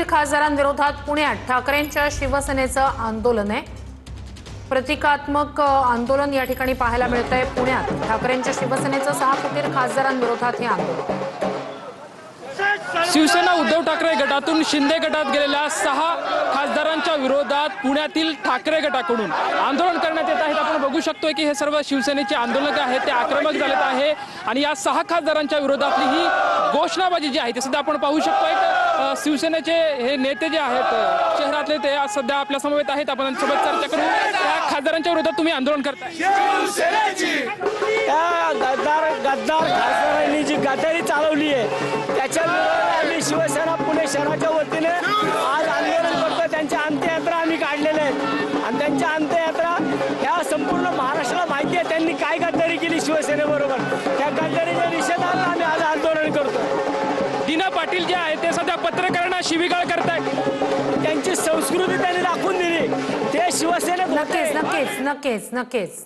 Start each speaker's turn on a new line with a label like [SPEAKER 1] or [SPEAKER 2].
[SPEAKER 1] खासदारांविरोधात पुण्यात ठाकरेंच्या शिवसेनेचं आंदोलन आहे। प्रतिकात्मक आंदोलन या ठिकाणी पाहायला मिळतंय। पुण्यात ठाकरेंच्या शिवसेनेचं 6 फुटीर खासदारांविरोधात हे आंदोलन।
[SPEAKER 2] शिवसेना उद्धव ठाकरे गटातून शिंदे गटात गेलेल्या 6 खासदारांच्या विरोधात पुण्यातील ठाकरे गटाकडून आंदोलन करण्यात येत आहे। आपण बघू शकतोय की हे सर्व शिवसेनेचे आंदोलक आहेत ते आक्रमक झालेत आहे आणि या 6 खासदारांच्या विरोधातली ही घोषणाबाजी जी आहे ते सध्या आपण पाहू शकतोय। शिवसेनेचे हे नेते जे आहेत शहरातले ते आज सध्या आपल्या समवेत आहेत। आपण सोबत चर्चा करू। त्या खासदारांच्या विरोधात तुम्ही आंदोलन करताय।
[SPEAKER 3] गद्दार खासदारांनी जी गद्दारी चालवली आहे त्याच्या विरोधात आम्ही शिवसेना पुणे शहराच्या वतीने आज आंदोलन करतो। त्यांच्या अंत्ययात्रा आम्ही काढलेल्या आहेत आणि त्यांच्या अंत्ययात्रा ह्या संपूर्ण महाराष्ट्राला माहिती आहे त्यांनी काय गद्दारी केली शिवसेनेबरोबर। त्या गद्दारीच्या निषेधार्थ आम्ही आज आंदोलन करतो।
[SPEAKER 2] दीना पाटील जे आहेत ते सध्या पत्रकारांना शिवीगाळ करतायत।
[SPEAKER 3] त्यांची संस्कृती त्यांनी दाखवून दिली। ते शिवसेनेत
[SPEAKER 1] नक्कीच नक्कीच नक्कीच नक्कीच